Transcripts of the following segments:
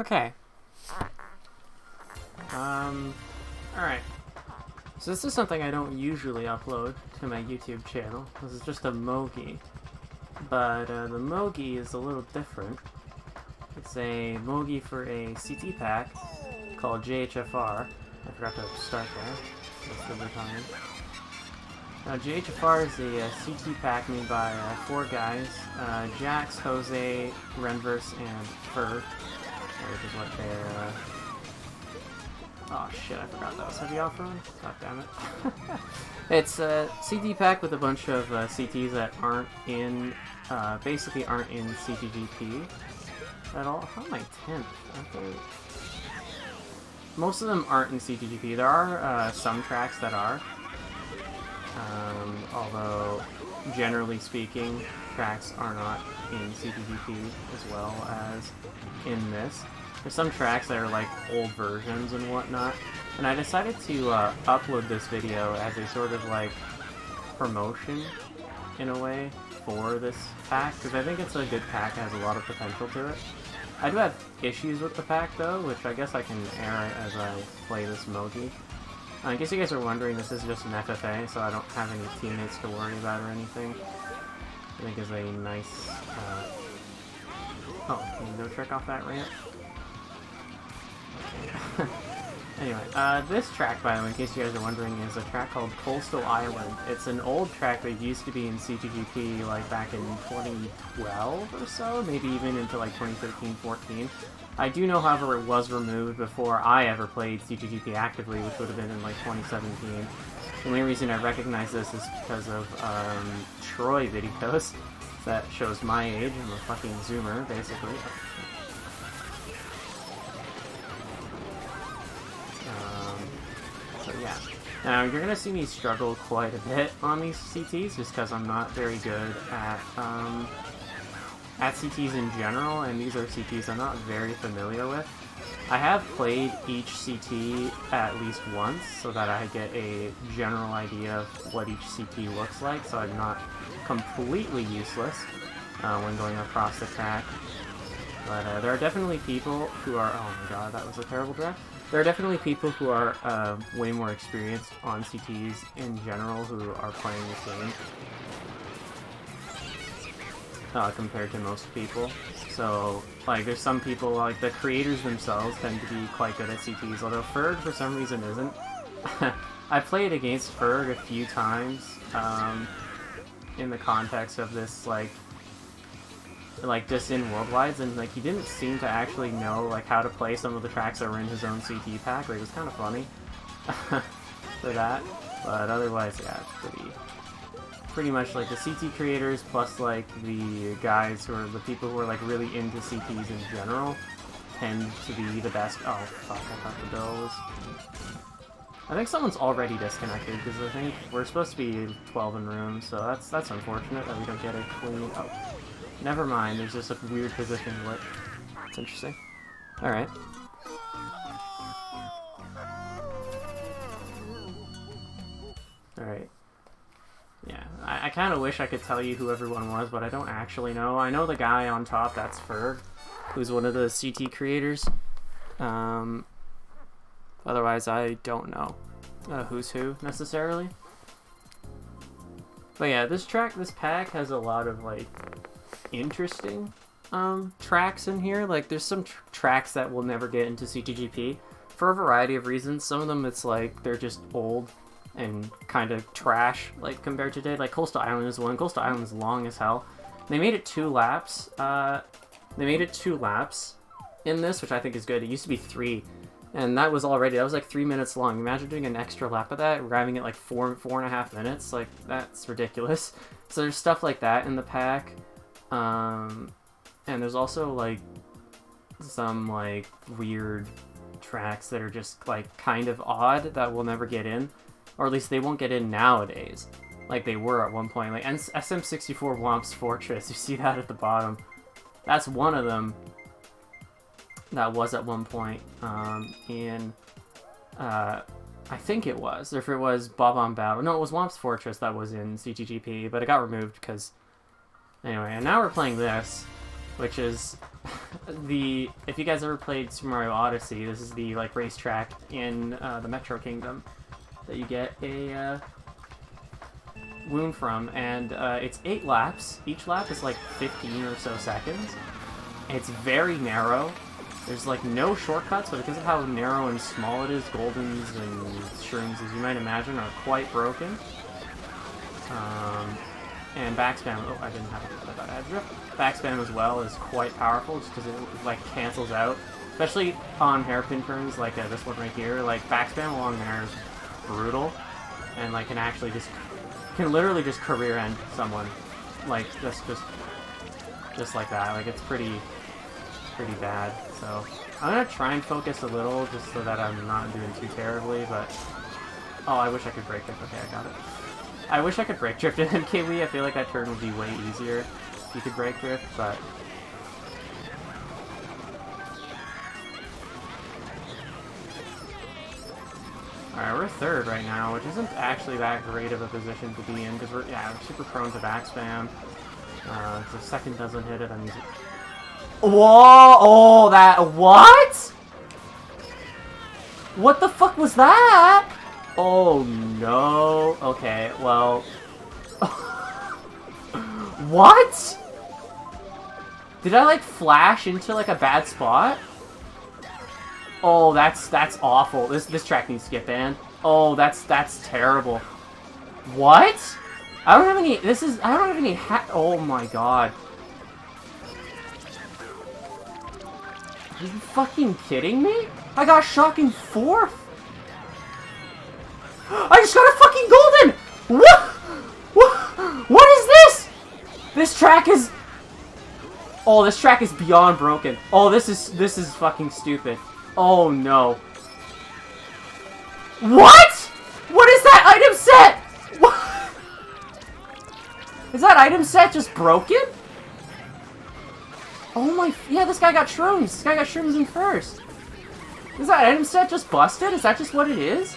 Okay. Alright. So this is something I don't usually upload to my YouTube channel. This is just a Mogi. But the Mogi is a little different. It's a Mogi for a CT pack called JHFR. I forgot to start there. Most of the time. Now JHFR is a CT pack made by 4 guys. Jax, Jose, Renverse, and Ferg. Which is what they're... Oh shit, I forgot that was heavy off-road. God damn it. It's a CT pack with a bunch of CTs that aren't in, basically aren't in CTGP at all. How am I 10th? Most of them aren't in CTGP. There are some tracks that are. Although, generally speaking, tracks are not in CTGP as well as in this. There's some tracks that are like old versions and whatnot, and I decided to upload this video as a sort of like promotion, in a way, for this pack, because I think it's a good pack, has a lot of potential to it. I do have issues with the pack though, which I guess I can air as I play this Mogi. In case you guys are wondering, this is just an FFA, so I don't have any teammates to worry about or anything. I think is a nice... Oh, can you no trick off that ramp? Okay. Anyway, this track, by the way, in case you guys are wondering, is a track called Coastal Island. It's an old track that used to be in CTGP, like, back in 2012 or so, maybe even into, like, 2013-14. I do know, however, it was removed before I ever played CTGP actively, which would have been in, like, 2017. The only reason I recognize this is because of, Troy videos. That shows my age. I'm a fucking zoomer, basically. So yeah. Now, you're gonna see me struggle quite a bit on these CTs, just because I'm not very good at CTs in general, and these are CTs I'm not very familiar with. I have played each CT at least once, so that I get a general idea of what each CT looks like, so I'm not completely useless when going across the track. But there are definitely people who are... Oh my god, that was a terrible draft. There are definitely people who are way more experienced on CTs in general who are playing this game. Compared to most people. So, like, there's some people, like, the creators themselves tend to be quite good at CTs, although Ferg, for some reason, isn't. I played against Ferg a few times, in the context of this, like, just in Worldwides, and, like, he didn't seem to actually know, like, how to play some of the tracks that were in his own CT pack. Like, it was kind of funny for that, but otherwise, yeah, it's pretty much like the CT creators plus like the guys who are the people who are like really into CTs in general tend to be the best. Oh fuck, I thought the bill was... I think someone's already disconnected because I think we're supposed to be 12 in room, so that's unfortunate that we don't get a clean... Oh, never mind, there's just a weird position glitch. It's interesting. Alright. Alright. Yeah, I kind of wish I could tell you who everyone was, but I don't actually know. I know the guy on top, that's Ferg, who's one of the CT creators. Otherwise, I don't know who's who, necessarily. But yeah, this pack has a lot of, like, interesting tracks in here. Like, there's some tracks that will never get into CTGP for a variety of reasons. Some of them, it's like, they're just old and kind of trash, like, compared to today. Like, Coastal Island is one. Coastal Island is long as hell. They made it 2 laps. They made it 2 laps in this, which I think is good. It used to be 3, and that was like 3 minutes long. Imagine doing an extra lap of that, driving it like 4.5 minutes. Like, that's ridiculous. So there's stuff like that in the pack. And there's also, like, some, like, weird tracks that are just, like, kind of odd that will never get in. Or at least they won't get in nowadays, like they were at one point. Like SM64 Womp's Fortress, you see that at the bottom. That's one of them that was at one point in, I think it was, or if it was Bob on Battle. No, it was Womp's Fortress that was in CTGP, but it got removed because... Anyway, and now we're playing this, which is if you guys ever played Super Mario Odyssey, this is the like racetrack in the Metro Kingdom that you get a wound from, and it's 8 laps. Each lap is like 15 or so seconds. It's very narrow. There's like no shortcuts, but because of how narrow and small it is, Goldens and Shrooms, as you might imagine, are quite broken. And backspam, oh, I didn't have it, I thought I had drift. Backspam as well is quite powerful, just because it like cancels out, especially on hairpin turns like this one right here. Like backspam along there is brutal, and like can literally just career end someone, like just like that. Like it's pretty bad. So I'm gonna try and focus a little, just so that I'm not doing too terribly. But oh, I wish I could break drift. Okay, I got it. I wish I could break drift in MKW. I feel like that turn would be way easier if you could break drift, but alright, we're 3rd right now, which isn't actually that great of a position to be in, because we're super prone to backspam. If the 2nd doesn't hit it, I'm using... Whoa! Oh, that... What?! What the fuck was that?! Oh, no. Okay, well... What?! Did I, like, flash into, like, a bad spot? Oh, that's awful. This track needs to get banned. Oh, that's terrible. What? I don't have any... I don't have any oh my god. Are you fucking kidding me? I got shocking 4th! I just got a fucking golden! What is this? This track is... Oh, this track is beyond broken. Oh, this is fucking stupid. Oh no. What? What is that item set? What? Is that item set just broken? Oh my... Yeah, this guy got shrooms. This guy got shrooms in 1st. Is that item set just busted? Is that just what it is?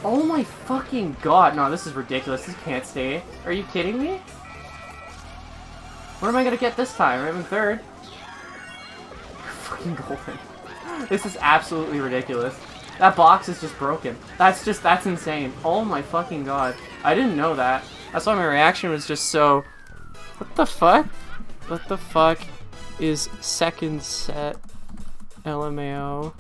Oh my fucking god. No, this is ridiculous. This can't stay. Are you kidding me? What am I gonna get this time? I'm in 3rd. Fucking golden. This is absolutely ridiculous. That box is just broken. That's insane. Oh my fucking god. I didn't know that. That's why my reaction was just so... What the fuck? What the fuck is 2nd set LMAO?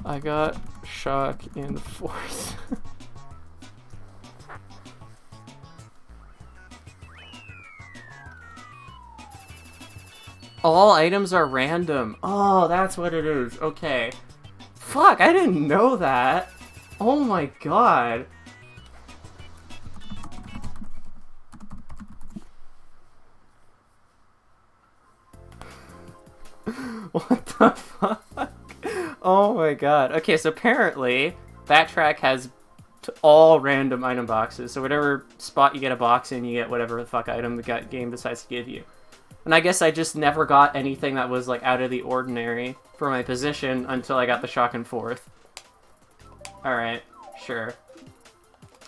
I got shock in 4th. All items are random. Oh, that's what it is. Okay. Fuck, I didn't know that. Oh my god. What the fuck? Oh my god. Okay, so apparently that track has all random item boxes. So whatever spot you get a box in, you get whatever the fuck item the game decides to give you. And I guess I just never got anything that was like out of the ordinary for my position until I got the shock in 4th. Alright, sure.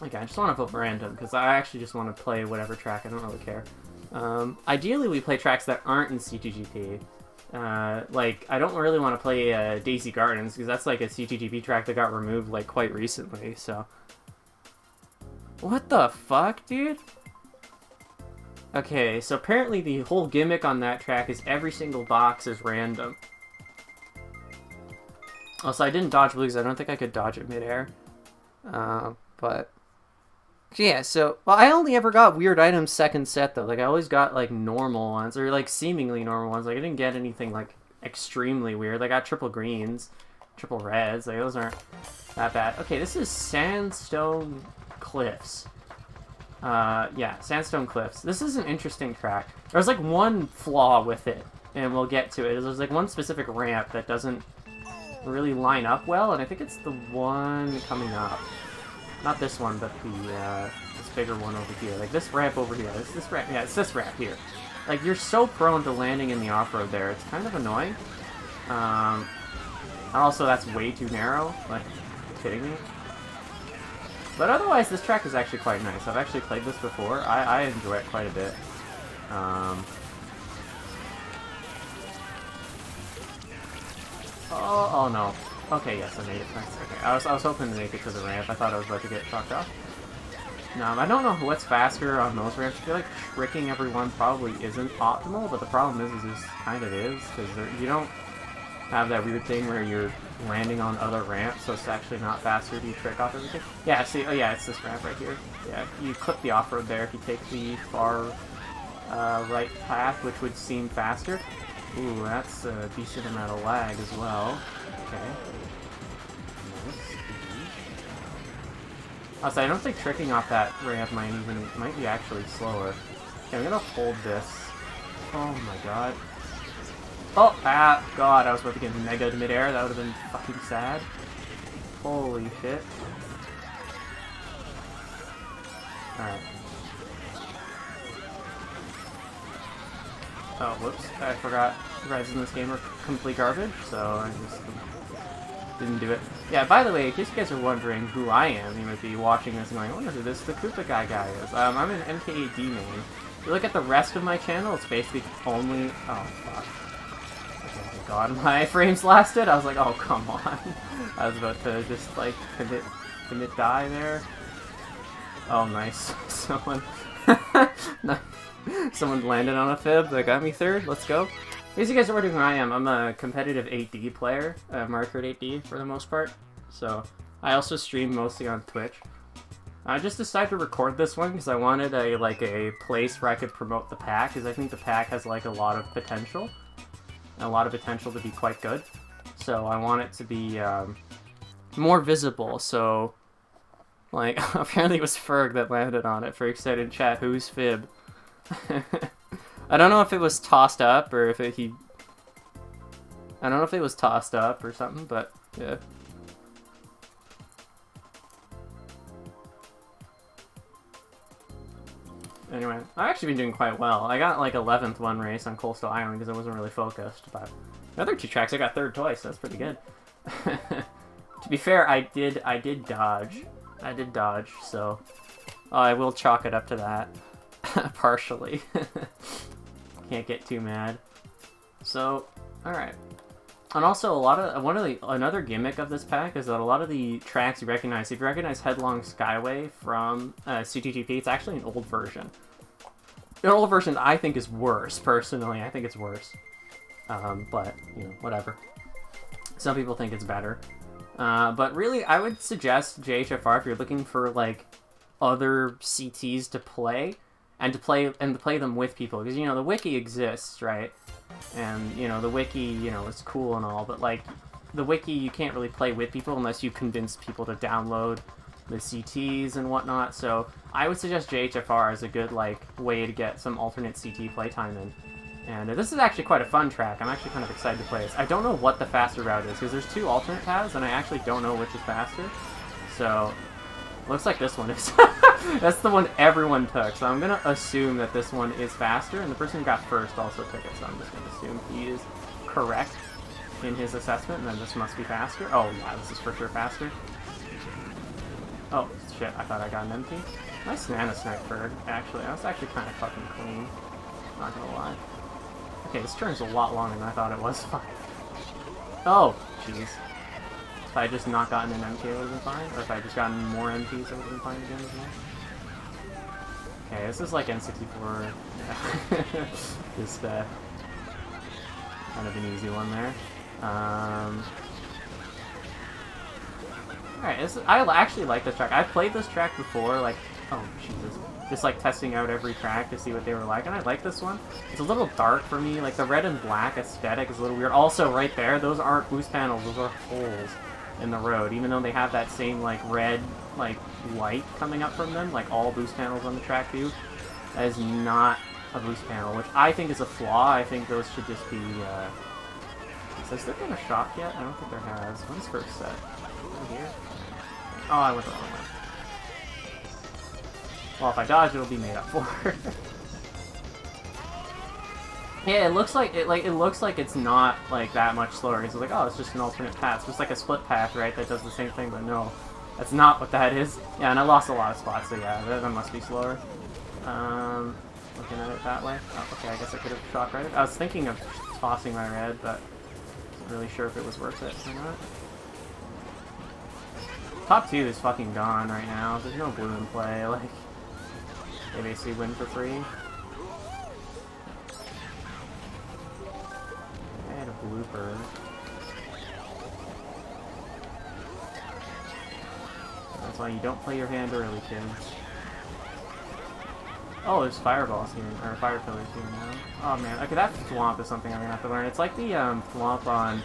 Okay, I just want to vote random because I actually just want to play whatever track. I don't really care. Ideally, we play tracks that aren't in CTGP. Like, I don't really want to play Daisy Gardens because that's like a CTGP track that got removed like quite recently, so... What the fuck, dude? Okay, so apparently the whole gimmick on that track is every single box is random. Also, I didn't dodge blue because I don't think I could dodge it midair. But... Yeah, so... Well, I only ever got weird items 2nd set, though. Like, I always got, like, normal ones, or, like, seemingly normal ones. Like, I didn't get anything, like, extremely weird. I got triple greens, triple reds. Like, those aren't that bad. Okay, this is Sandstone Cliffs. Yeah, Sandstone Cliffs. This is an interesting track. There's, like, one flaw with it, and we'll get to it. There's, like, one specific ramp that doesn't really line up well, and I think it's the one coming up. Not this one, but the, this bigger one over here. Like, this ramp over here. This ramp, yeah, it's this ramp here. Like, you're so prone to landing in the off-road there. It's kind of annoying. And also, that's way too narrow. Like, are you kidding me? But otherwise, this track is actually quite nice. I've actually played this before. I enjoy it quite a bit. Oh no. Okay, yes, I made it. Nice. Okay, I was hoping to make it to the ramp. I thought I was about to get fucked off. No, I don't know what's faster on those ramps. I feel like tricking everyone probably isn't optimal, but the problem is this kind of is, because you don't have that weird thing where you're landing on other ramps, so it's actually not faster to trick off everything. Yeah, see, oh yeah, it's this ramp right here. Yeah, you clip the off-road there if you take the far right path, which would seem faster. Ooh, that's a decent amount of lag as well. Okay. Nice. Also, I don't think tricking off that ramp might be actually slower. Okay, I'm gonna hold this. Oh my god. Oh, god, I was about to get mega to midair. That would have been fucking sad. Holy shit. Alright. Oh, whoops. I forgot rides in this game are complete garbage, so I just didn't do it. Yeah, by the way, in case you guys are wondering who I am, you might be watching this and going, I wonder who the Koopa guy is. I'm an MKAD main. If you look at the rest of my channel, it's basically only... Oh, fuck. Oh my god, my frames lasted? I was like, oh, come on. I was about to just, like, commit die there. Oh, nice. Someone landed on a fib that got me third. Let's go. As you guys are wondering who I am, I'm a competitive 8D player, Mario Kart 8D for the most part. So I also stream mostly on Twitch. I just decided to record this one because I wanted a place where I could promote the pack, because I think the pack has like a lot of potential, to be quite good. So I want it to be more visible. So like apparently it was Ferg that landed on it. Ferg said in chat, "Who's fib?" I don't know if it was tossed up or if I don't know if it was tossed up or something, but yeah. Anyway, I've actually been doing quite well. I got like 11th one race on Coastal Island because I wasn't really focused, but the other two tracks I got third twice. That's pretty good. To be fair, I did dodge. I did dodge, so I will chalk it up to that. Partially. Can't get too mad. So, alright. And also, another gimmick of this pack is that a lot of the tracks you recognize, if you recognize Headlong Skyway from CTGP, it's actually an old version. An old version I think is worse, personally. I think it's worse. But, you know, whatever. Some people think it's better. But really, I would suggest JHFR if you're looking for, like, other CTs to play. And to play them with people, because, you know, the wiki exists, right? And, you know, the wiki, you know, is cool and all, but, like, the wiki, you can't really play with people unless you convince people to download the CTs and whatnot, so I would suggest JHFR as a good, like, way to get some alternate CT playtime in. And this is actually quite a fun track. I'm actually kind of excited to play this. I don't know what the faster route is, because there's two alternate paths, and I actually don't know which is faster. So, looks like this one is. That's the one everyone took, so I'm going to assume that this one is faster, and the person who got first also took it, so I'm just going to assume he is correct in his assessment, and then this must be faster. Oh, yeah, this is for sure faster. Oh, shit, I thought I got an MP. Nice nano sniper, actually. That was actually kind of fucking clean. Not gonna lie. Okay, this turn's a lot longer than I thought it was. Oh, jeez. If I just not gotten an MK, it would have been fine. Or if I just gotten more MPs, it would have been fine again as well. Okay, this is like N64. Yeah. Just kind of an easy one there. Alright, I actually like this track. I've played this track before, like, oh, Jesus. Just, like, testing out every track to see what they were like, and I like this one. It's a little dark for me, like, the red and black aesthetic is a little weird. Also, right there, those aren't boost panels, those are holes in the road, even though they have that same, like, red, like, light coming up from them, like all boost panels on the track do. That is not a boost panel, which I think is a flaw. I think those should just be, has there been a shot yet? I don't think there has. When's first set? Over here? Oh, I went the wrong way. Well, if I dodge, it'll be made up for. Yeah, it looks like it's not like that much slower. It's like, oh, it's just an alternate path. It's just like a split path, right? That does the same thing, but no. That's not what that is. Yeah, and I lost a lot of spots, so yeah, that must be slower. Looking at it that way. Oh, okay, I guess I could have shock righted. I was thinking of tossing my red, but wasn't really sure if it was worth it or not. Top 2 is fucking gone right now. There's no blue in play. Like, they basically win for free. I had a blooper. That's why you don't play your hand early, kids. Oh, there's fireballs here, or fire pillars here now. Oh man, okay, that thwomp is something I'm gonna have to learn. It's like the thwomp on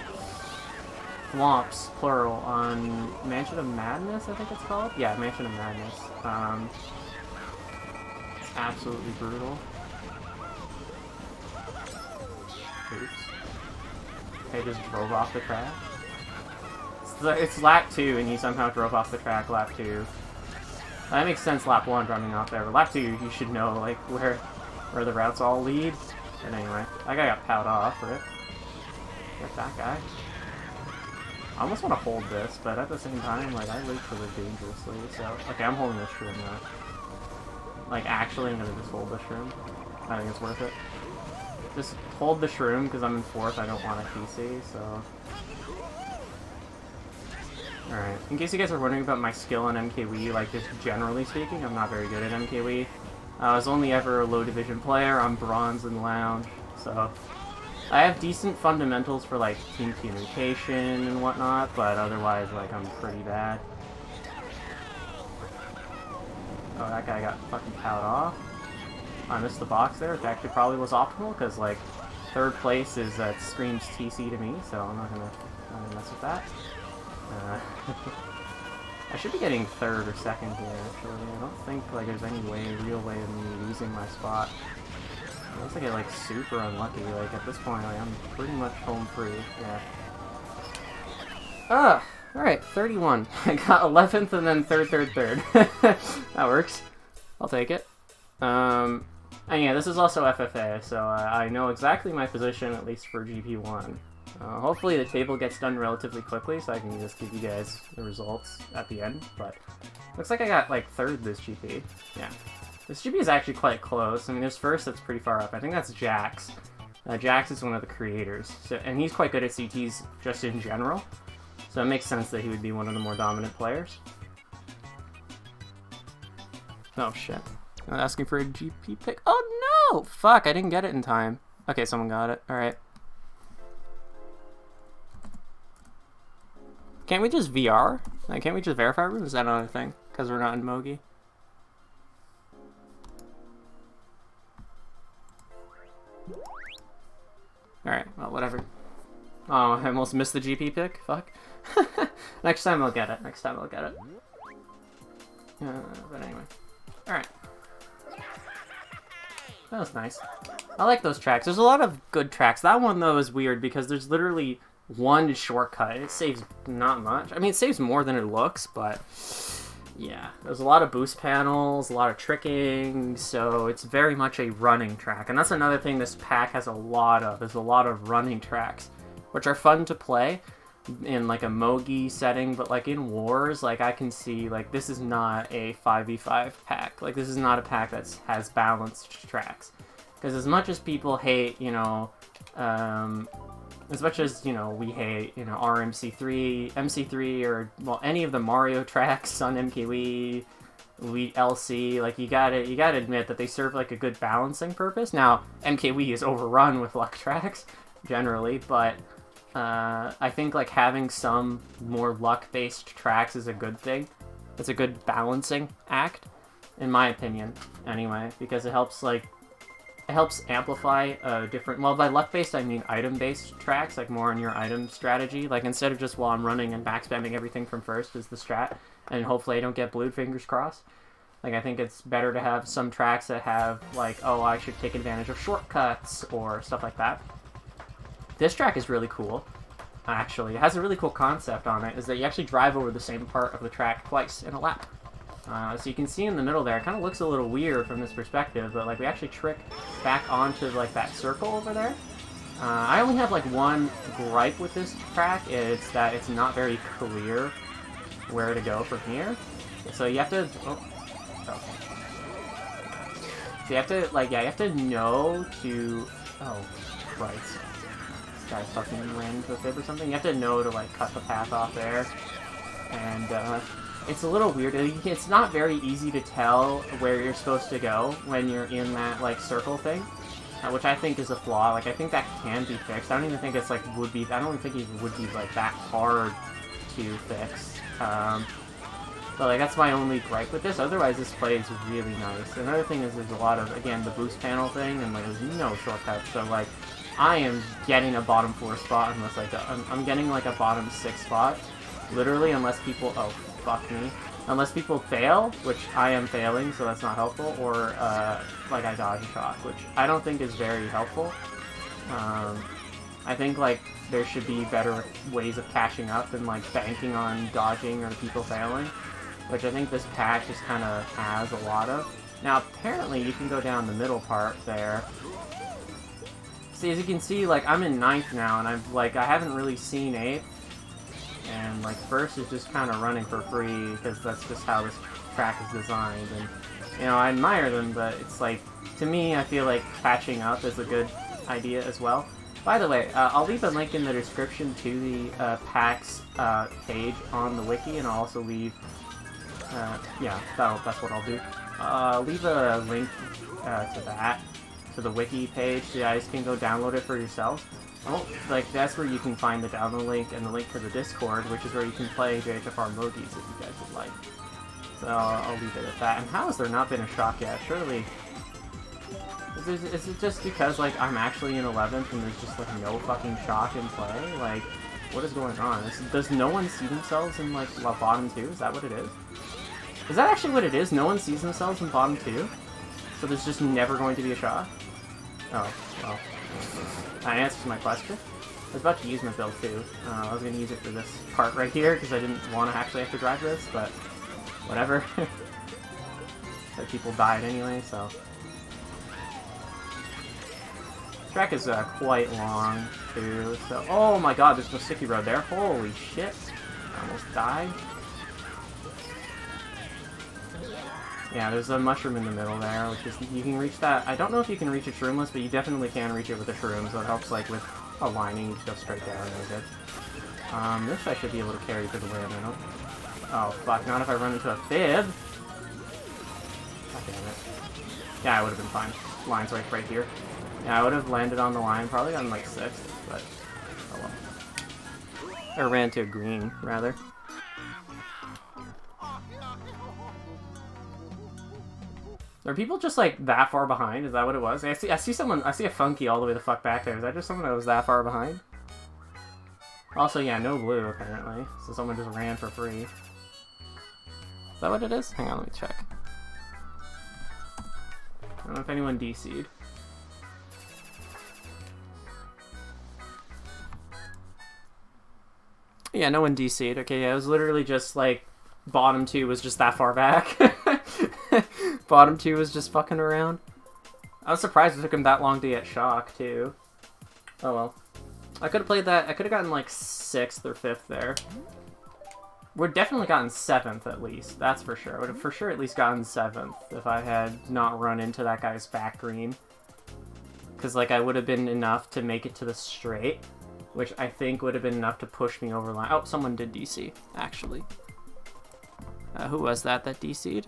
thwomps, plural, on Mansion of Madness, I think it's called. Yeah, Mansion of Madness. It's absolutely brutal. Oops. They just drove off the track. It's lap 2, and he somehow drove off the track lap 2. That makes sense, lap 1 running off there, but lap 2 you should know like where the routes all lead. And anyway, that guy got powed off, right? Get that guy. I almost want to hold this, but at the same time, like, I live to live dangerously, so... Okay, I'm holding this shroom now. Like, actually, I'm gonna just hold the shroom. I think it's worth it. Just hold the shroom, because I'm in 4th, I don't want a PC, so... Alright, in case you guys are wondering about my skill in MKW, like, just generally speaking, I'm not very good at MKW. I was only ever a low division player, I'm bronze in lounge, so... I have decent fundamentals for, like, team communication and whatnot, but otherwise, like, I'm pretty bad. Oh, that guy got fucking powed off. I missed the box there, which actually probably was optimal, because, like, 3rd place is screams TC to me, so I'm not gonna mess with that. I should be getting 3rd or 2nd here, actually. I don't think like there's any real way of me losing my spot. Unless I get like super unlucky. Like at this point, like, I'm pretty much home free. Yeah. Alright, 31. I got 11th and then 3rd. That works. I'll take it. And yeah, this is also FFA, so I know exactly my position, at least for GP1. Hopefully the table gets done relatively quickly, so I can just give you guys the results at the end, but looks like I got, like, 3rd this GP. Yeah. This GP is actually quite close. I mean, there's 1st that's pretty far up. I think that's Jax. Jax is one of the creators, so, and he's quite good at CTs just in general, so it makes sense that he would be one of the more dominant players. Oh, shit. I'm asking for a GP pick. Oh, no! Fuck, I didn't get it in time. Okay, someone got it. Alright. Can't we just VR? Like, can't we just verify room? Is that another thing? Because we're not in Mogi? Alright, well, whatever. Oh, I almost missed the GP pick? Fuck. Next time I'll get it. Next time I'll get it. But anyway. Alright. That was nice. I like those tracks. There's a lot of good tracks. That one, though, is weird because there's literally one shortcut. It saves not much. I mean, it saves more than it looks, but yeah. There's a lot of boost panels, a lot of tricking, so it's very much a running track. And that's another thing this pack has a lot of, is a lot of running tracks, which are fun to play in like a Mogi setting, but like in Wars, like I can see like this is not a 5v5 pack. Like this is not a pack that has balanced tracks. Because as much as people hate, you know, as much as, you know, we hate, you know, RMC3, MC3, or, well, any of the Mario tracks on MKW, LC, like, you gotta admit that they serve, like, a good balancing purpose. Now, MKW is overrun with luck tracks, generally, but I think, like, having some more luck-based tracks is a good thing. It's a good balancing act, in my opinion, anyway, because it helps, like, it helps amplify different, well, by luck-based I mean item-based tracks, like more on your item strategy. Like instead of just while I'm running and backspamming everything from 1st is the strat, and hopefully I don't get blued, fingers crossed. Like I think it's better to have some tracks that have like, oh, I should take advantage of shortcuts or stuff like that. This track is really cool, actually. It has a really cool concept on it, is that you actually drive over the same part of the track twice in a lap. So you can see in the middle there, it kind of looks a little weird from this perspective, but like we actually trick back onto like that circle over there. I only have like one gripe with this track, it's that it's not very clear where to go from here. So you have to... Oh. So you have to, like, yeah, you have to know to... Oh, right. This guy fucking ran into a fib or something. You have to know to, like, cut the path off there. And, it's a little weird. It's not very easy to tell where you're supposed to go when you're in that, like, circle thing. Which I think is a flaw. Like, I think that can be fixed. I don't even think it's, like, would be... I don't even think it would be, like, that hard to fix. But, like, that's my only gripe with this. Otherwise, this play is really nice. Another thing is there's a lot of, again, the boost panel thing, and, like, there's no shortcuts. So, like, I am getting a bottom 4 spot unless, like, I'm getting, like, a bottom 6 spot. Literally, unless people... Oh, fuck me. Unless people fail, which I am failing, so that's not helpful, or, like, I dodge a shock, which I don't think is very helpful. I think, like, there should be better ways of catching up than, like, banking on dodging or people failing, which I think this patch just kind of has a lot of. Now, apparently, you can go down the middle part there. See, as you can see, like, I'm in 9th now, and I haven't really seen 8th. And, like, first is just kind of running for free, because that's just how this track is designed. And, you know, I admire them, but it's like, to me, I feel like catching up is a good idea as well. By the way, I'll leave a link in the description to the PAX page on the wiki, and I'll also leave, yeah, that's what I'll do. Leave a link to that, to the wiki page, so you guys can go download it for yourselves. Oh, like, that's where you can find the download link and the link to the Discord, which is where you can play JHFR Mogis if you guys would like. So I'll leave it at that. And how has there not been a shock yet? Surely... Is it just because, like, I'm actually in 11th and there's just, like, no fucking shock in play? Like, what is going on? Does no one see themselves in, like, bottom 2? Is that what it is? Is that actually what it is? No one sees themselves in bottom 2? So there's just never going to be a shock? Oh, well... That answers my question. I was about to use my build too. I was going to use it for this part right here because I didn't want to actually have to drive this, but whatever. But people died anyway, so. This track is quite long too, so. Oh my god, there's no sticky road there. Holy shit. I almost died. Yeah, there's a mushroom in the middle there, which is, you can reach that. I don't know if you can reach it shroomless, but you definitely can reach it with a shroom, so it helps, like, with aligning. You just go straight down really good. This I should be able to carry through the way a minute. Oh, fuck, not if I run into a fib! God damn it. Yeah, I would have been fine. Line's right here. Yeah, I would have landed on the line, probably on, like, 6th, but... Oh well. Or ran to a green, rather. Are people just, like, that far behind? Is that what it was? I see someone, I see a funky all the way the fuck back there. Is that just someone that was that far behind? Also, yeah, no blue, apparently. So someone just ran for free. Is that what it is? Hang on, let me check. I don't know if anyone DC'd. Yeah, no one DC'd. Okay, yeah, it was literally just, like, bottom 2 was just that far back. Bottom 2 was just fucking around. I was surprised it took him that long to get shock, too. Oh well. I could have played that. I could have gotten like 6th or 5th there. We'd definitely gotten 7th at least. That's for sure. I would have for sure at least gotten 7th if I had not run into that guy's back green. Because, like, I would have been enough to make it to the straight, which I think would have been enough to push me over line. Oh, someone did DC, actually. Who was that DC'd?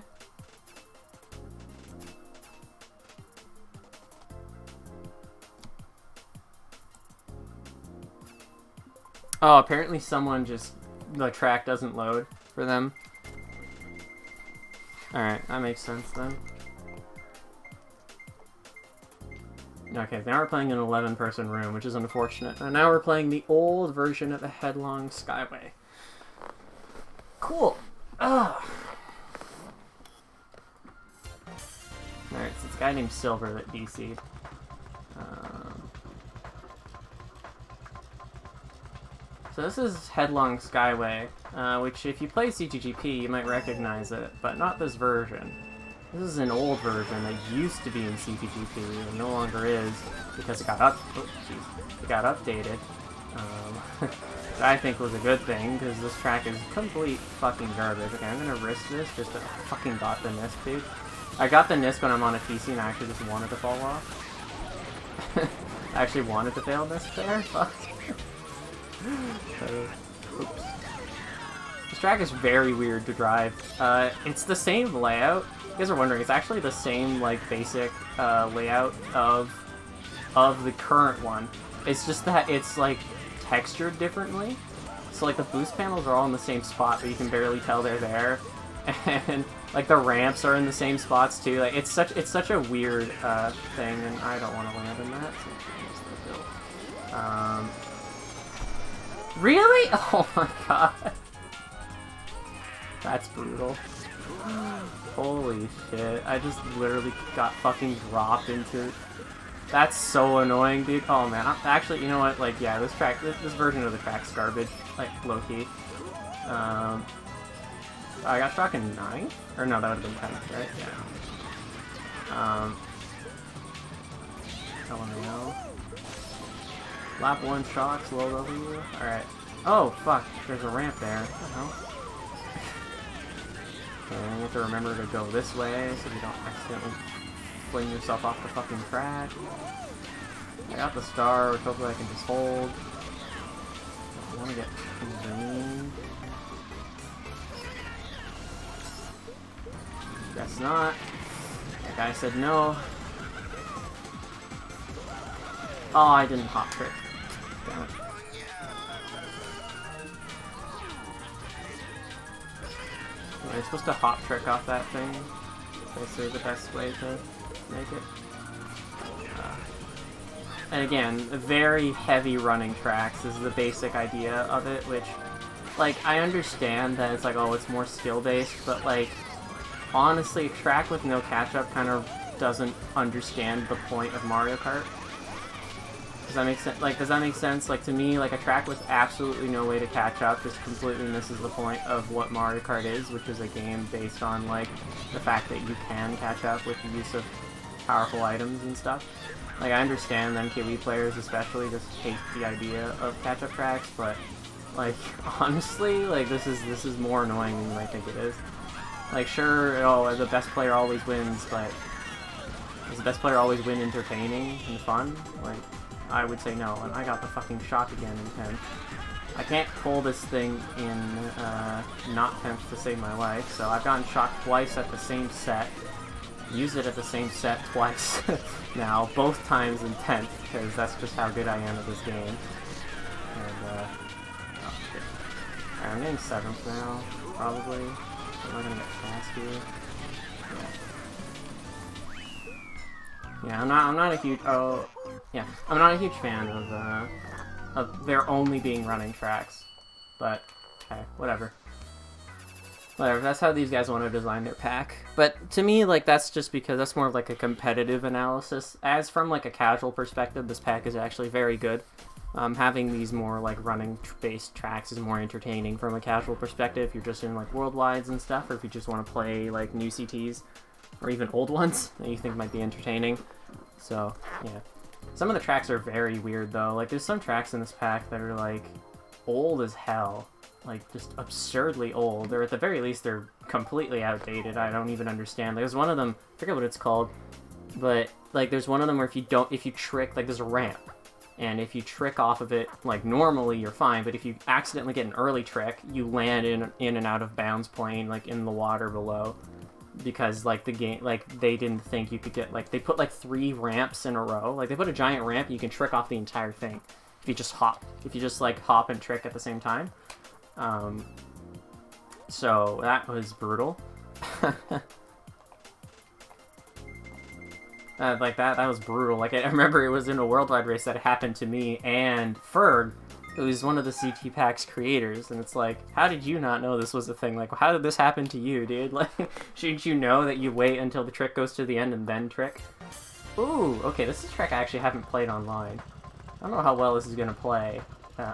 Oh, apparently someone just... the track doesn't load for them. Alright, that makes sense then. Okay, now we're playing an 11-person room, which is unfortunate. And now we're playing the old version of the Headlong Skyway. Cool. Ugh. Alright, so it's a guy named Silver that DC'd. So this is Headlong Skyway, which if you play CTGP, you might recognize it, but not this version. This is an old version that used to be in CTGP and no longer is because it got updated. I think was a good thing, because this track is complete fucking garbage. Okay, I'm gonna risk this just to fucking got the Nisk, dude. I got the Nisk when I'm on a TC and I actually just wanted to fall off. I actually wanted to fail Nisk there. Fuck. Oops. This track is very weird to drive. It's the same layout. You guys are wondering, it's actually the same, like, basic layout of the current one. It's just that it's, like, textured differently. So, like, the boost panels are all in the same spot, but you can barely tell they're there. And, like, the ramps are in the same spots, too. Like, it's such a weird thing, and I don't want to land in that. So really? Oh my god. That's brutal. Holy shit. I just literally got fucking dropped into... That's so annoying, dude. Oh man. Actually, you know what? Like, yeah, this version of the track's garbage. Like, low-key. I got struck in 9th? Or no, that would have been 10th, right? Yeah. LMAO. Lap 1 shocks, low W. Alright. Oh, fuck. There's a ramp there. What the hell? Okay, you have to remember to go this way so you don't accidentally fling yourself off the fucking track. I got the star, which hopefully I can just hold. I want to get green. Guess not. That guy said no. Oh, I didn't hop trick. Damn it. Yeah, you're supposed to hop trick off that thing. That's basically the best way to make it. And again, very heavy running tracks is the basic idea of it, which, like, I understand that it's like, oh, it's more skill-based, but, like, honestly, a track with no catch-up kind of doesn't understand the point of Mario Kart. Does that make sense? Like, does that make sense? Like, to me, like, a track with absolutely no way to catch up just completely misses the point of what Mario Kart is, which is a game based on, like, the fact that you can catch up with the use of powerful items and stuff. Like, I understand that MKW players especially just hate the idea of catch-up tracks, but, like, honestly, like, this is more annoying than you might think it is. Like, sure, oh, the best player always wins, but does the best player always win entertaining and fun? Like, I would say no, and I got the fucking shock again in 10th. I can't pull this thing in not 10th to save my life, so I've gotten shocked twice at the same set. Used it at the same set twice now, both times in 10th, because that's just how good I am at this game. And, oh shit. Alright, I'm getting 7th now, probably. Am I gonna get fast here? Yeah. Yeah, I'm not a huge, I'm not a huge fan of there only being running tracks. But, okay, whatever. Whatever, that's how these guys want to design their pack. But to me, like, that's just because that's more of like a competitive analysis. As from like a casual perspective, this pack is actually very good. Having these more like running-based tracks is more entertaining from a casual perspective. If you're just in like worldwides and stuff, or if you just want to play like new CTs, or even old ones that you think might be entertaining. So, yeah. Some of the tracks are very weird though. Like, there's some tracks in this pack that are like old as hell. Like, just absurdly old, or at the very least, they're completely outdated. I don't even understand. There's one of them, I forget what it's called, but, like, there's one of them where if you trick, like, there's a ramp, and if you trick off of it, like, normally you're fine, but if you accidentally get an early trick, you land in and out of bounds plane, like, in the water below, because, like, the game, like, they didn't think you could get, like, they put, like, 3 ramps in a row. Like, they put a giant ramp, and you can trick off the entire thing if you just hop. If you just, like, hop and trick at the same time. So that was brutal. Like that was brutal. Like, I remember it was in a worldwide race that happened to me and Ferg, who's one of the CT Pack's creators, and it's like, how did you not know this was a thing? Like, how did this happen to you, dude? Like, shouldn't you know that you wait until the trick goes to the end and then trick? Ooh, okay, this is a track I actually haven't played online. I don't know how well this is gonna play.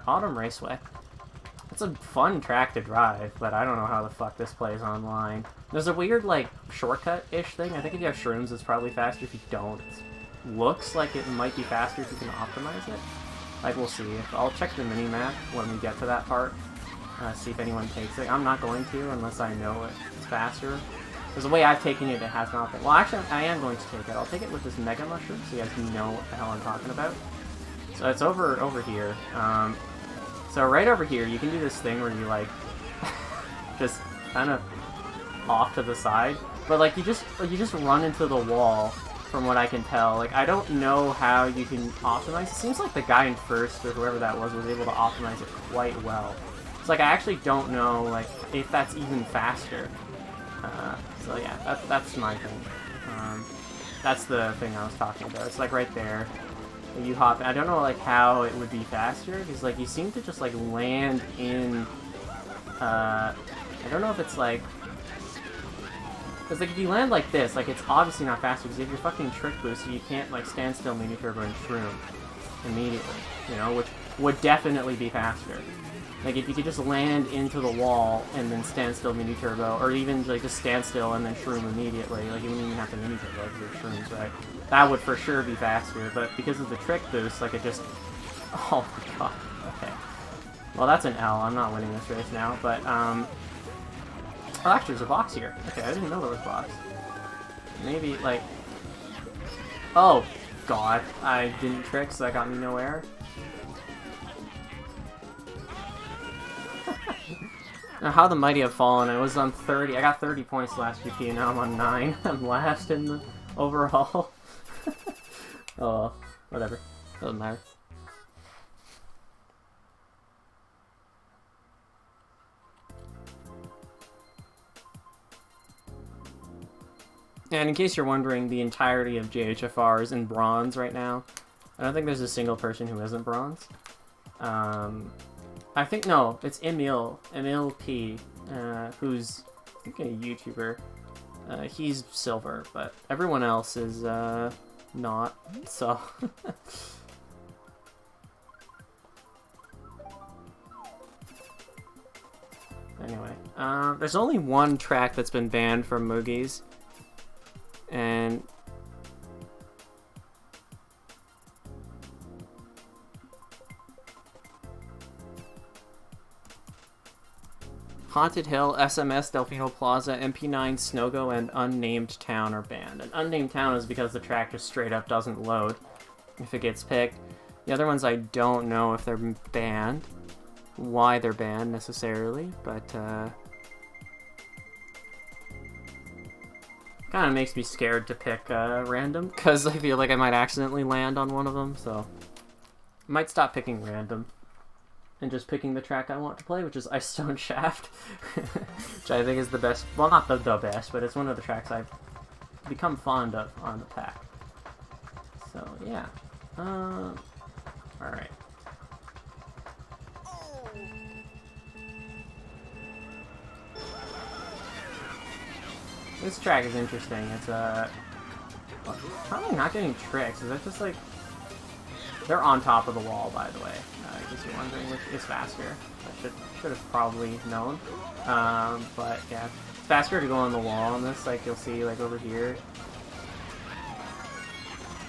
Autumn Raceway. It's a fun track to drive, but I don't know how the fuck this plays online. There's a weird, like, shortcut-ish thing. I think if you have shrooms, it's probably faster. If you don't, it looks like it might be faster if you can optimize it. Like, we'll see. I'll check the mini-map when we get to that part. See if anyone takes it. I'm not going to unless I know it's faster. Because the way I've taken it, it has not been. Well, actually, I am going to take it. I'll take it with this Mega Mushroom so you guys know what the hell I'm talking about. So it's over here. So right over here, you can do this thing where you, like, just kind of off to the side. But, like, you just run into the wall, from what I can tell. Like, I don't know how you can optimize. It seems like the guy in first, or whoever that was able to optimize it quite well. It's like, I actually don't know, like, if that's even faster. So yeah, that's my thing. That's the thing I was talking about. It's like right there. You hop. I don't know like how it would be faster because like you seem to just like land in. I don't know if it's like. Because like if you land like this, like it's obviously not faster because you have your fucking trick boost, so you can't like stand still, mini turbo, and shroom immediately. You know, which would definitely be faster. Like, if you could just land into the wall and then stand still mini turbo, or even, like, just stand still and then shroom immediately, like, you wouldn't even have to mini turbo if your shrooms, right? That would for sure be faster, but because of the trick boost, like, it just... Oh my god, okay. Well, that's an L. I'm not winning this race now, but, Oh, actually, there's a box here. Okay, I didn't know there was a box. Maybe, like... Oh, god. I didn't trick, so that got me nowhere. Now, how the mighty have fallen. I was on 30. I got 30 points last GP, and now I'm on 9. I'm last in the overall. Oh, whatever. Doesn't matter. And in case you're wondering, the entirety of JHFR is in bronze right now. I don't think there's a single person who isn't bronze. I think, no, it's Emil P, who's, I think, a YouTuber. He's silver, but everyone else is, not, so. Anyway, there's only one track that's been banned from Mogis, and... Haunted Hill, SMS, Delfino Plaza, MP9, Snogo, and Unnamed Town are banned. And Unnamed Town is because the track just straight up doesn't load if it gets picked. The other ones I don't know if they're banned, why they're banned necessarily, but kind of makes me scared to pick random, because I feel like I might accidentally land on one of them, so I might stop picking random. And just picking the track I want to play, which is Ice Stone Shaft, which I think is the best, well, not the best, but it's one of the tracks I've become fond of on the pack. So, yeah. Alright. This track is interesting. It's, how am I not getting tricks? Is that just, like... They're on top of the wall, by the way. In case you're wondering which is faster. I should have probably known. But yeah, it's faster to go on the wall on this. Like you'll see, like over here,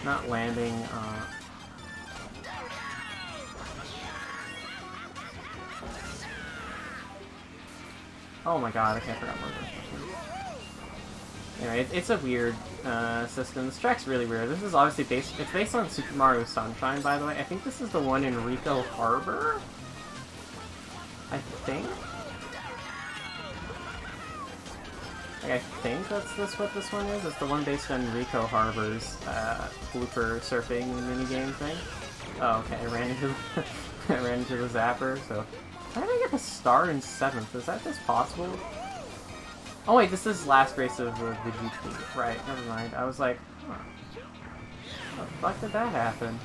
not landing. Oh my god, I can't forget one of those. Anyway, it's a weird system. This track's really weird. This is obviously based on Super Mario Sunshine, by the way. I think this is the one in Rico Harbor? I think? Like, I think that's what this one is. It's the one based on Rico Harbor's blooper surfing minigame thing. Oh, okay, I ran into the zapper, so... How did I get the star in 7th? Is that just possible? Oh wait, this is last race of the GP. Right, never mind. I was like, huh. How the fuck did that happen?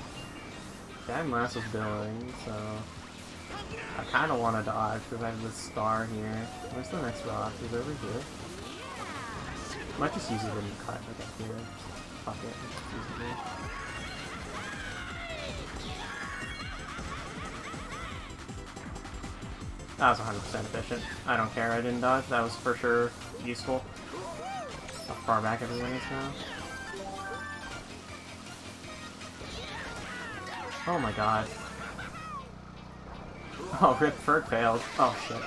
I'm last with billing, so... I kind of want to dodge because I have this star here. Where's the next rock? Is it over here? Might just use it in the cut like up here. Fuck it, just use it here. That was 100% efficient. I don't care, I didn't dodge. That was for sure useful. How far back everyone is now. Oh my god. Oh, Rip Ferg failed. Oh, shit.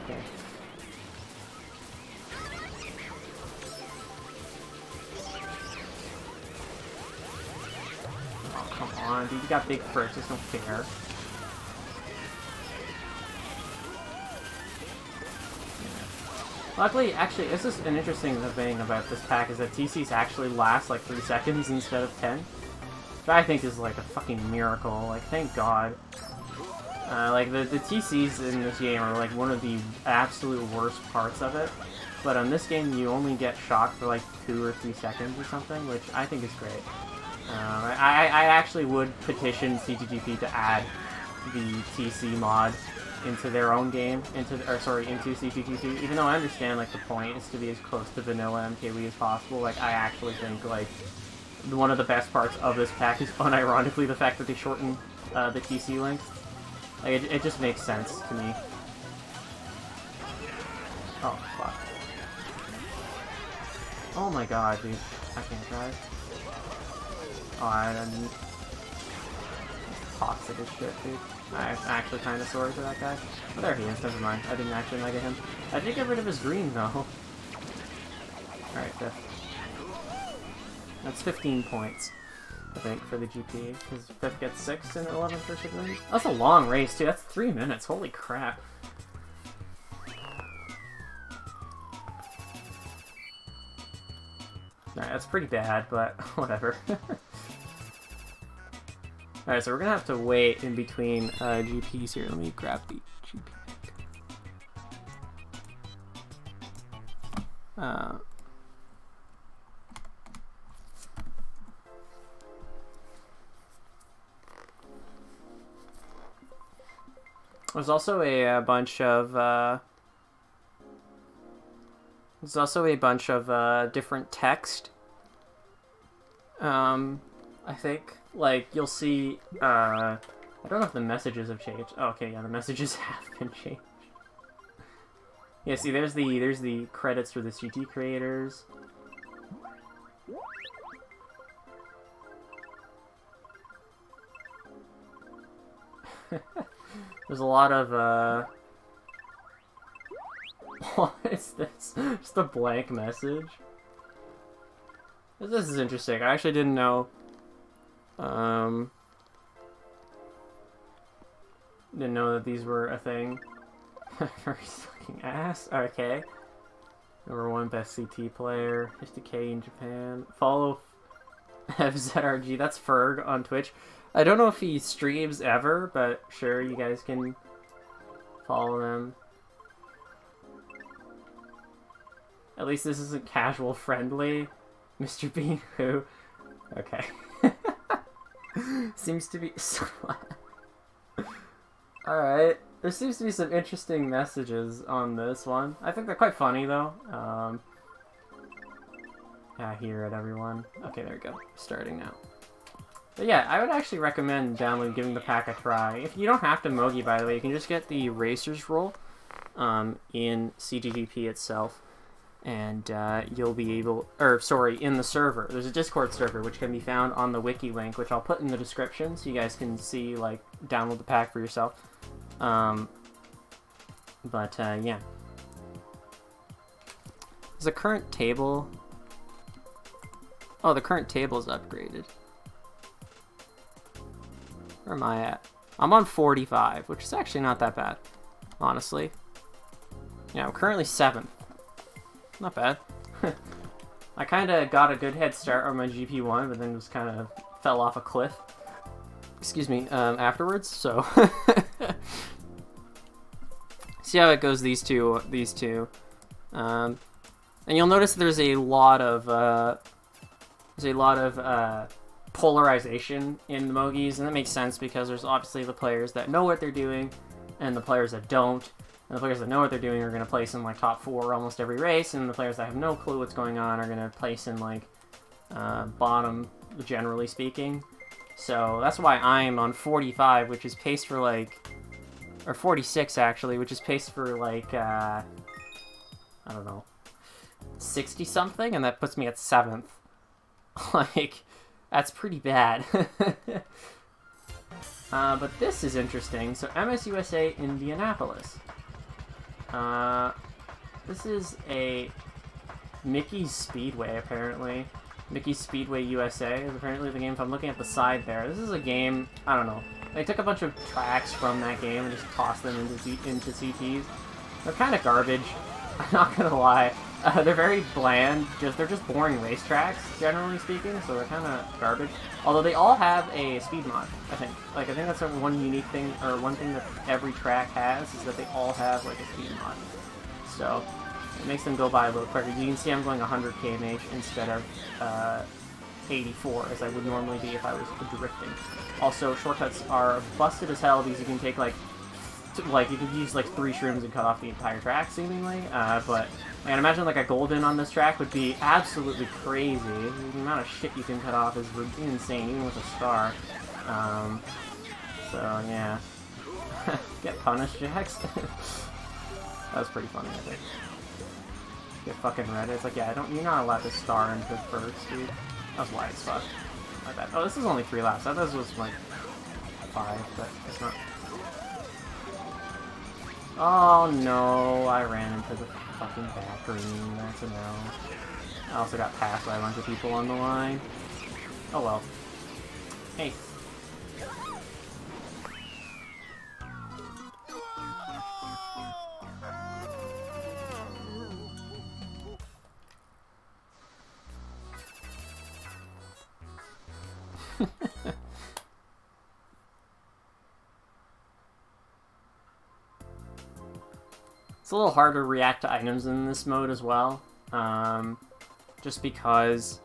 Okay. Oh, come on, dude. You got big Ferg. It's no fair. Luckily, actually, this is an interesting thing about this pack is that TCs actually last like 3 seconds instead of 10. Which I think is like a fucking miracle. Like, thank God. Like, the TCs in this game are like one of the absolute worst parts of it. But on this game, you only get shocked for like 2 or 3 seconds or something, which I think is great. I actually would petition CTGP to add the TC mod into their own game, into CTGP, even though I understand, like, the point is to be as close to vanilla MKW as possible. Like, I actually think, like, one of the best parts of this pack is, unironically, the fact that they shorten the TC length. Like, it just makes sense to me. Oh, fuck. Oh my god, dude. I can't drive. Oh, I'm toxic as shit, dude. I'm actually kind of sorry for that guy. Oh, there he is. Never mind. I didn't actually mega him. I did get rid of his green, though. Alright, 5th. That's 15 points, I think, for the GP. Because 5th gets 6 and 11th for Shibuya. That's a long race, too. That's 3 minutes. Holy crap. Alright, that's pretty bad, but whatever. Alright, so we're gonna have to wait in between GPs here. Let me grab the GP. There's also a bunch of different text. I think, like, you'll see, I don't know if the messages have changed. Oh, okay, yeah, the messages have been changed. Yeah, see, there's the credits for the CT creators. There's a lot of, what is this? Just a blank message? This is interesting. I actually didn't know, didn't know that these were a thing. First fucking ass. Okay. Number 1 best CT player. 50K in Japan. Follow FZRG. That's Ferg on Twitch. I don't know if he streams ever, but sure, you guys can follow him. At least this isn't casual friendly. Mr. Bean who? Okay. Seems to be... Alright. There seems to be some interesting messages on this one. I think they're quite funny, though. Yeah, hear it, everyone. Okay, there we go. Starting now. But yeah, I would actually recommend downloading, giving the pack a try. If you don't have to Mogi, by the way, you can just get the Racers role in CGGP itself. And you'll be able, in the server. There's a Discord server, which can be found on the wiki link, which I'll put in the description, so you guys can see, like, download the pack for yourself. Yeah. Is the current table... Oh, the current table is upgraded. Where am I at? I'm on 45, which is actually not that bad, honestly. Yeah, I'm currently 7th. Not bad. I kind of got a good head start on my GP1, but then just kind of fell off a cliff. Excuse me, afterwards, so... See how it goes, these two. And you'll notice there's a lot of polarization in the Mogis, and that makes sense because there's obviously the players that know what they're doing, and the players that don't. And the players that know what they're doing are going to place in, like, top 4 almost every race, and the players that have no clue what's going on are going to place in, like, bottom, generally speaking. So that's why I'm on 45, which is paced for, like... Or 46, actually, which is paced for, like, I don't know, 60-something, and that puts me at 7th. Like, that's pretty bad. But this is interesting. So MSUSA Indianapolis. This is a Mickey's Speedway, apparently. Mickey's Speedway USA is apparently the game. If I'm looking at the side there, this is a game, I don't know. They took a bunch of tracks from that game and just tossed them into CTs. They're kind of garbage. I'm not gonna lie. They're very bland. They're just boring racetracks, generally speaking. So they're kind of garbage. Although they all have a speed mod, I think. Like I think that's one unique thing, or one thing that every track has, is that they all have like a speed mod. So it makes them go by a little quicker. You can see I'm going 100 km/h instead of 84, as I would normally be if I was drifting. Also, shortcuts are busted as hell because you can take like you could use like 3 shrooms and cut off the entire track, seemingly. But I can imagine like a golden on this track would be absolutely crazy. The amount of shit you can cut off is insane, even with a star. So yeah, get punished, Jax. That was pretty funny, I think. Get fucking red. It's like, yeah, you're not allowed to star into first, dude. That was wide as fuck. My bad. Oh, this is only 3 laps. I thought this was like 5, but it's not. Oh no, I ran into the fucking back green. That's a no. I also got passed by a bunch of people on the line. Oh well. Hey. It's a little hard to react to items in this mode as well, just because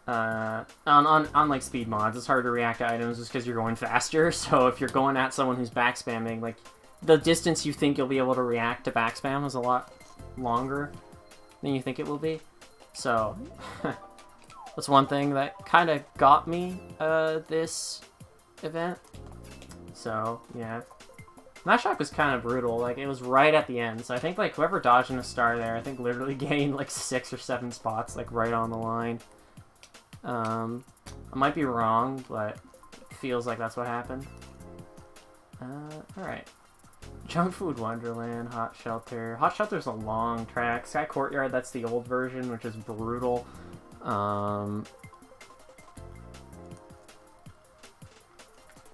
on like speed mods, it's hard to react to items just because you're going faster. So if you're going at someone who's back spamming, like the distance you think you'll be able to react to back spam is a lot longer than you think it will be. So that's one thing that kind of got me this event. So yeah. That shock was kind of brutal. Like, it was right at the end. So I think, like, whoever dodged in a star there, I think literally gained, like, 6 or 7 spots, like, right on the line. I might be wrong, but it feels like that's what happened. Alright. Junk Food Wonderland, Hot Shelter. Hot Shelter's a long track. Sky Courtyard, that's the old version, which is brutal.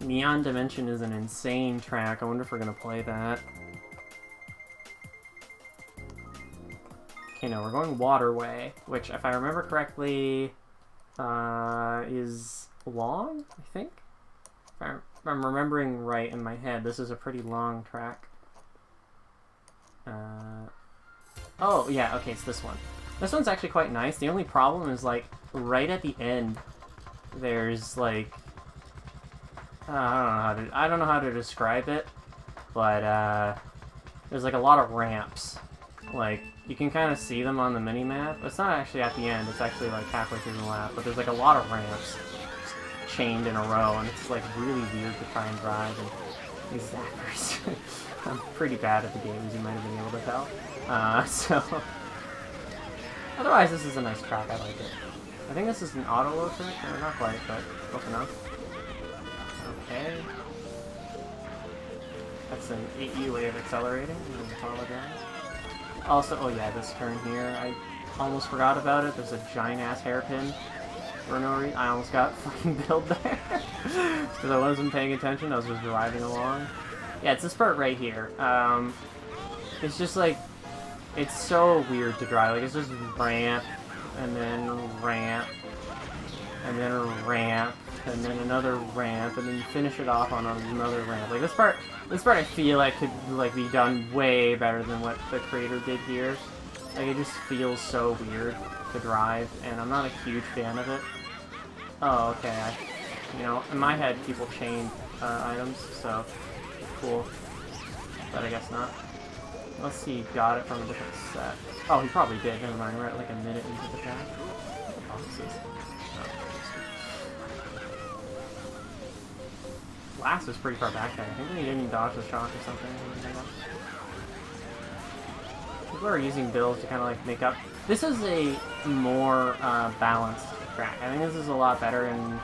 Neon Dimension is an insane track. I wonder if we're gonna play that. Okay, no, we're going Waterway, which, if I remember correctly, is long, I think? If I'm remembering right in my head, this is a pretty long track. Oh, yeah, okay, it's this one. This one's actually quite nice. The only problem is, like, right at the end, there's, like, I don't know how to describe it, but there's like a lot of ramps. Like, you can kind of see them on the mini-map. It's not actually at the end, it's actually like halfway through the lap, but there's like a lot of ramps chained in a row, and it's like really weird to try and drive, and these zappers. I'm pretty bad at the game, as you might have been able to tell. So otherwise, this is a nice track, I like it. I think this is an auto-load trick, or not quite, but close enough. Okay. That's an 8U way of accelerating. I apologize. Also, oh yeah, this turn here, I almost forgot about it. There's a giant-ass hairpin for no reason. I almost got fucking billed there. Because I wasn't paying attention, I was just driving along. Yeah, it's this part right here. It's just like, it's so weird to drive. Like, it's just ramp, and then ramp, and then a ramp, and then another ramp, and then you finish it off on another ramp. Like, this part I feel like could, like, be done way better than what the creator did here. Like, it just feels so weird to drive, and I'm not a huge fan of it. Oh, okay, you know, in my head, people chain items, so cool. But I guess not. Let's see, he got it from a different set. Oh, he probably did, never mind, we're at like a minute into the track. What the boxes? Last is pretty far back there. I think we didn't dodge the shock or something. People are using bills to kind of like make up. This is a more balanced track. I think this is a lot better, and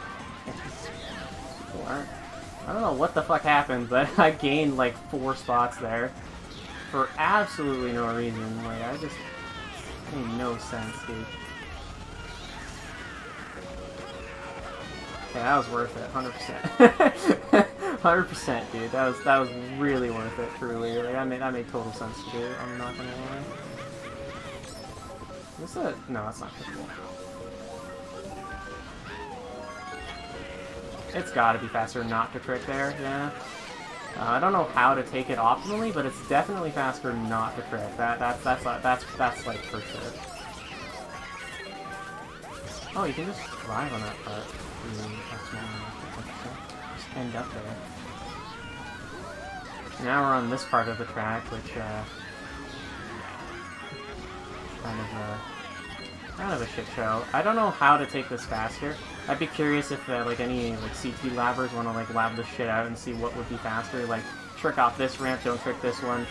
people aren't I don't know what the fuck happened, but I gained like 4 spots there for absolutely no reason. Like, I just made no sense, dude. Okay, that was worth it, 100%. 100%, dude. That was really worth it, truly. Like, that made total sense to do. I'm not gonna lie. What's that? No, that's not cool. It's gotta be faster not to trick there, yeah. I don't know how to take it optimally, but it's definitely faster not to trick. That's like for sure. Oh, you can just drive on that part. Just end up there. Now we're on this part of the track, which kind of a shit show. I don't know how to take this faster. I'd be curious if like any like CT labbers want to like lab this shit out and see what would be faster. Like trick off this ramp, don't trick this one,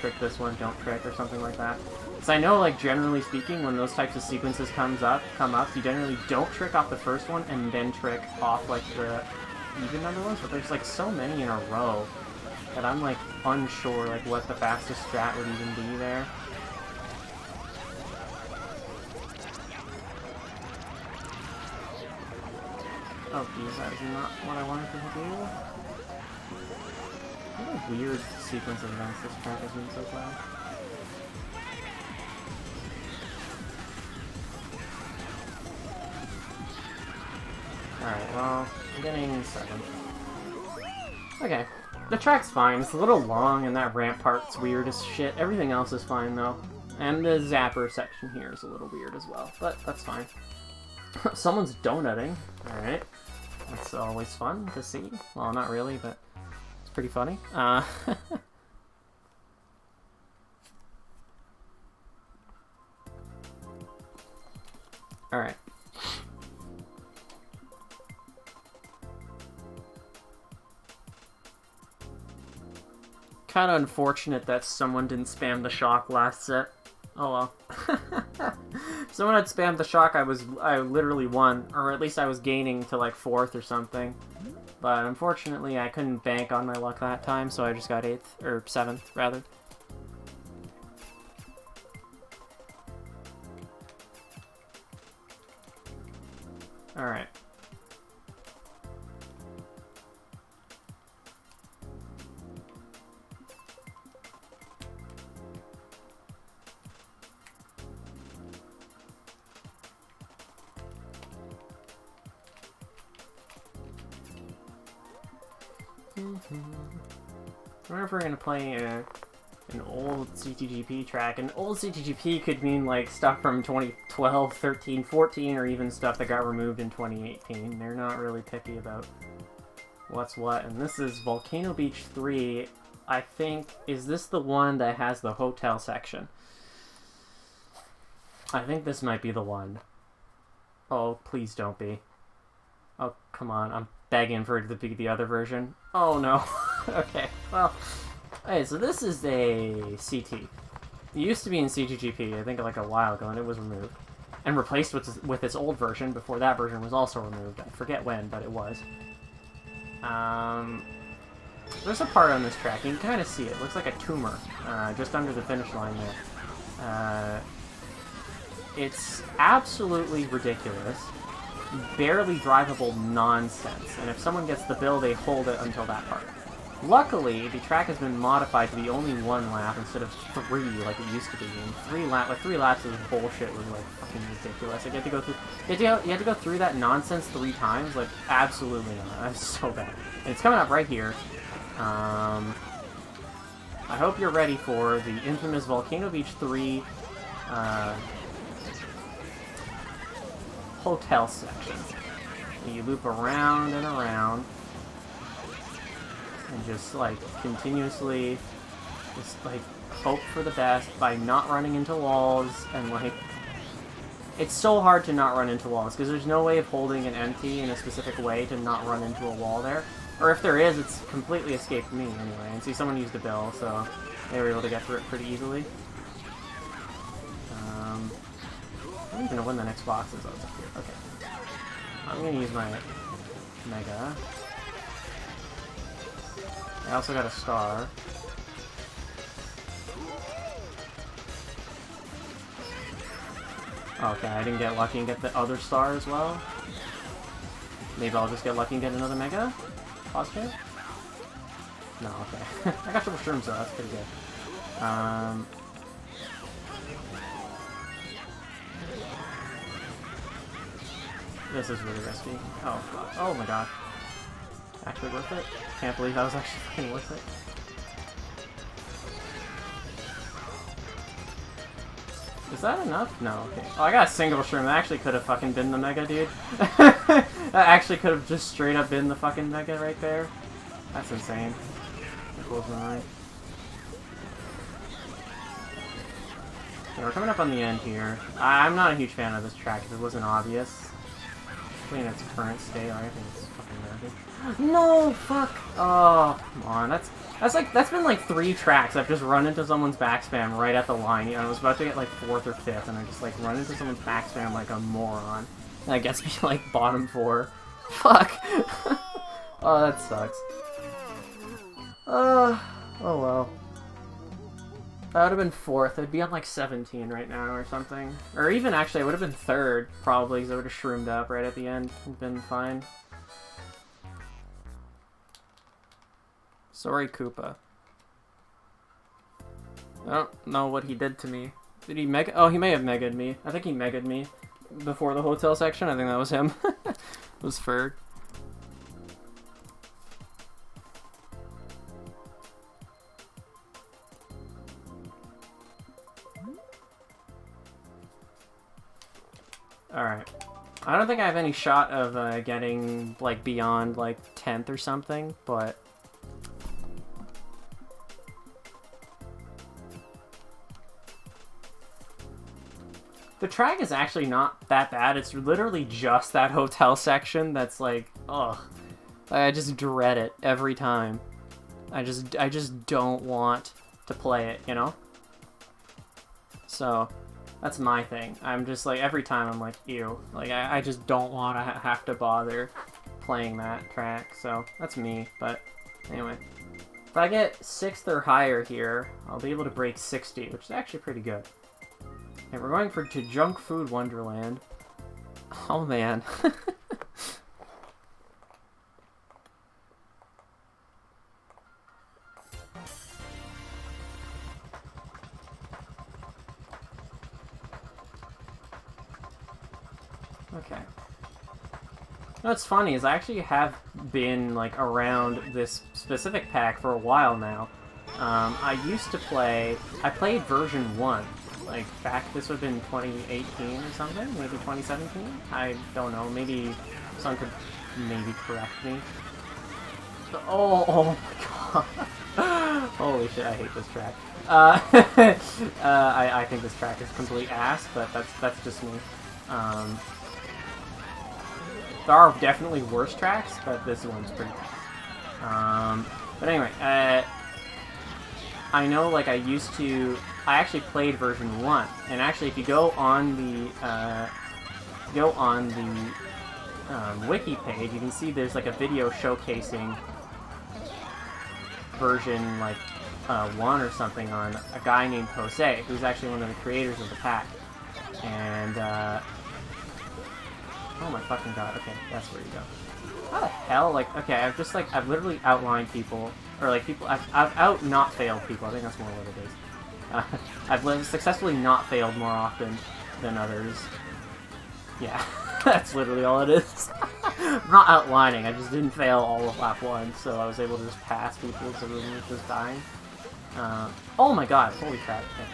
don't trick, or something like that. So I know, like, generally speaking, when those types of sequences come up, you generally don't trick off the first one and then trick off like the even number ones. But there's like so many in a row that I'm like unsure like what the fastest strat would even be there. Oh geez, that is not what I wanted to do. What a weird sequence of events this track has been so far. Alright, well, I'm getting 7. Okay, the track's fine. It's a little long and that ramp part's weird as shit. Everything else is fine though. And the zapper section here is a little weird as well, but that's fine. Someone's donutting. Alright. That's always fun to see. Well, not really, but it's pretty funny. Alright. Kind of unfortunate that someone didn't spam the shock last set. Oh well. If someone had spammed the shock, I literally won, or at least I was gaining to like 4th or something. But unfortunately, I couldn't bank on my luck that time, so I just got 8th, or 7th rather. All right. I wonder if we're gonna play an old CTGP track. An old CTGP could mean like stuff from 2012, 13, 14, or even stuff that got removed in 2018. They're not really picky about what's what. And this is Volcano Beach 3. I think, is this the one that has the hotel section? I think this might be the one. Oh, please don't be. Oh, come on. I'm begging for it to be the other version. Oh, no. Okay, well. Okay, so this is a CT. It used to be in CTGP, I think like a while ago, and it was removed. And replaced with its old version before that version was also removed. I forget when, but it was. There's a part on this track, you can kind of see it. It looks like a tumor, just under the finish line there. It's absolutely ridiculous. Barely drivable nonsense, and if someone gets the bill, they hold it until that part. Luckily, the track has been modified to be only 1 lap instead of 3 like it used to be. And 3 laps of bullshit was like fucking ridiculous. Like, you had to go through that nonsense 3 times. Like, absolutely not. That's so bad. And it's coming up right here. I hope you're ready for the infamous Volcano Beach 3 hotel section. You loop around and around and just like continuously just like hope for the best by not running into walls. And like, it's so hard to not run into walls because there's no way of holding an empty in a specific way to not run into a wall there, or if there is, it's completely escaped me anyway. And see, someone used a bill, so they were able to get through it pretty easily. I don't even know when the next box is. Oh, it's up here. Okay. I'm gonna use my Mega. I also got a star. Okay, I didn't get lucky and get the other star as well. Maybe I'll just get lucky and get another Mega? Positive? No, okay. I got triple shrooms though, that's pretty good. This is really risky. Oh, fuck. Oh my god. Actually worth it? Can't believe that was actually fucking worth it. Is that enough? No, okay. Oh, I got a single shroom. That actually could have fucking been the Mega, dude. That actually could have just straight up been the fucking Mega right there. That's insane. That blows my mind. Okay, we're coming up on the end here. I'm not a huge fan of this track if it wasn't obvious. In its current state, I think it's fucking garbage. No, fuck. Oh, come on. That's been like 3 tracks. I've just run into someone's backspam right at the line. You know, I was about to get like 4th or 5th, and I just like run into someone's backspam like a moron. And that gets me like bottom 4. Fuck. Oh, that sucks. Oh well. That would have been 4th. I'd be on like 17 right now or something. Or even actually, I would have been 3rd probably because I would have shroomed up right at the end and been fine. Sorry, Koopa. I don't know what he did to me. Did he mega? Oh, he may have mega'd me. I think he mega'd me before the hotel section. I think that was him. It was Ferg. Alright. I don't think I have any shot of getting, like, beyond, like, 10th or something, but... The track is actually not that bad. It's literally just that hotel section that's, like, ugh. I just dread it every time. I just don't want to play it, you know? So... That's my thing. I'm just like, every time I'm like, ew. Like, I just don't want to have to bother playing that track. So, that's me. But, anyway. If I get 6th or higher here, I'll be able to break 60, which is actually pretty good. And we're going to Junk Food Wonderland. Oh, man. Okay. What's funny is I actually have been, like, around this specific pack for a while now. I used to play... I played version 1. Like, back... This would have been 2018 or something? Maybe 2017? I don't know. Maybe someone could maybe correct me. Oh my god. Holy shit, I hate this track. I think this track is complete ass, but that's just me. There are definitely worse tracks, but this one's pretty bad. But anyway, I know, like, I actually played version 1, and actually if you go on the, wiki page, you can see there's, like, a video showcasing version, like, 1 or something on a guy named Jose, who's actually one of the creators of the pack. And, oh my fucking god, okay, that's where you go. How the hell, like, okay, I've literally outlined people, or like I've not failed people, I think that's more what it is. I've successfully not failed more often than others. Yeah, that's literally all it is. I'm not outlining, I just didn't fail all of lap 1, so I was able to just pass people so everyone was just dying. Oh my god, holy crap. Okay.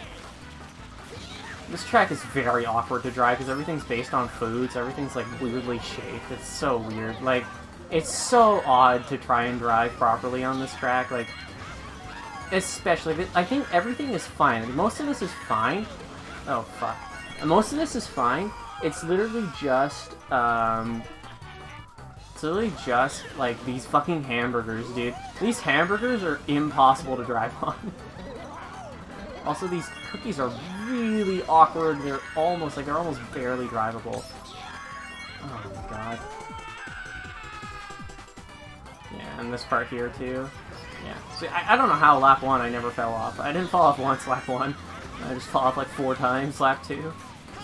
This track is very awkward to drive because everything's based on foods. Everything's like weirdly shaped. It's so weird. Like, it's so odd to try and drive properly on this track. Like, especially, I think everything is fine. Most of this is fine. Oh, fuck. Most of this is fine. It's literally just, like, these fucking hamburgers, dude. These hamburgers are impossible to drive on. Also, these cookies are really awkward. They're almost barely drivable. Oh my god. Yeah, and this part here too. Yeah. See, I don't know how lap 1 I never fell off. I didn't fall off once lap 1. I just fall off like 4 times lap 2.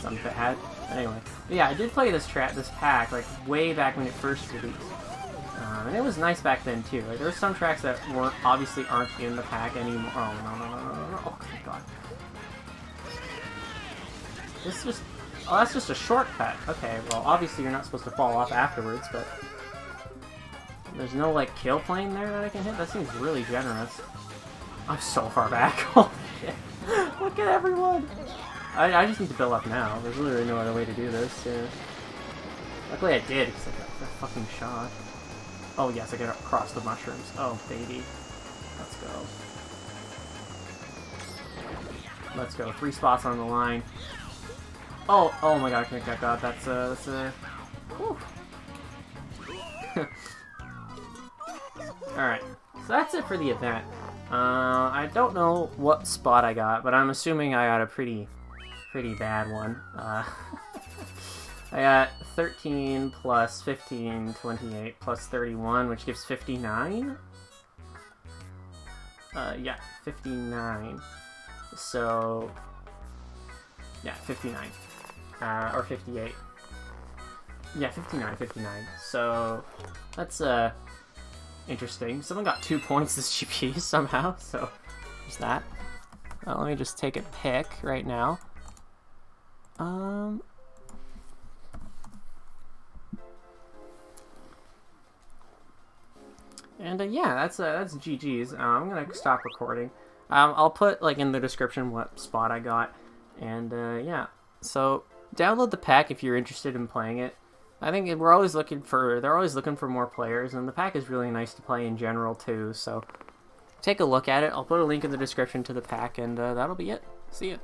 I'm bad. Anyway, but yeah, I did play this pack like way back when it first released, and it was nice back then too. Like there were some tracks that obviously aren't in the pack anymore. Oh no! Oh my god! This just that's just a shortcut. Okay, well obviously you're not supposed to fall off afterwards, but there's no like kill plane there that I can hit. That seems really generous. I'm so far back. Holy shit! Look at everyone. I just need to build up now. There's literally no other way to do this. Yeah. Luckily I did, because I got a fucking shot. Oh yes, I got across the mushrooms. Oh baby. Let's go. Let's go. 3 spots on the line. Oh my god, that's whew. Alright, so that's it for the event. I don't know what spot I got, but I'm assuming I got a pretty bad one. I got 13 plus 15, 28 plus 31, which gives 59. Yeah, 59. So, yeah, 59. Or 58. Yeah, 59. So, that's, interesting. Someone got 2 points this GP somehow, so there's that. Let me just take a pick right now. And yeah, that's GG's. I'm gonna stop recording. I'll put like in the description what spot I got, and yeah. So download the pack if you're interested in playing it. I think they're always looking for more players, and the pack is really nice to play in general too. So take a look at it. I'll put a link in the description to the pack, and that'll be it. See ya.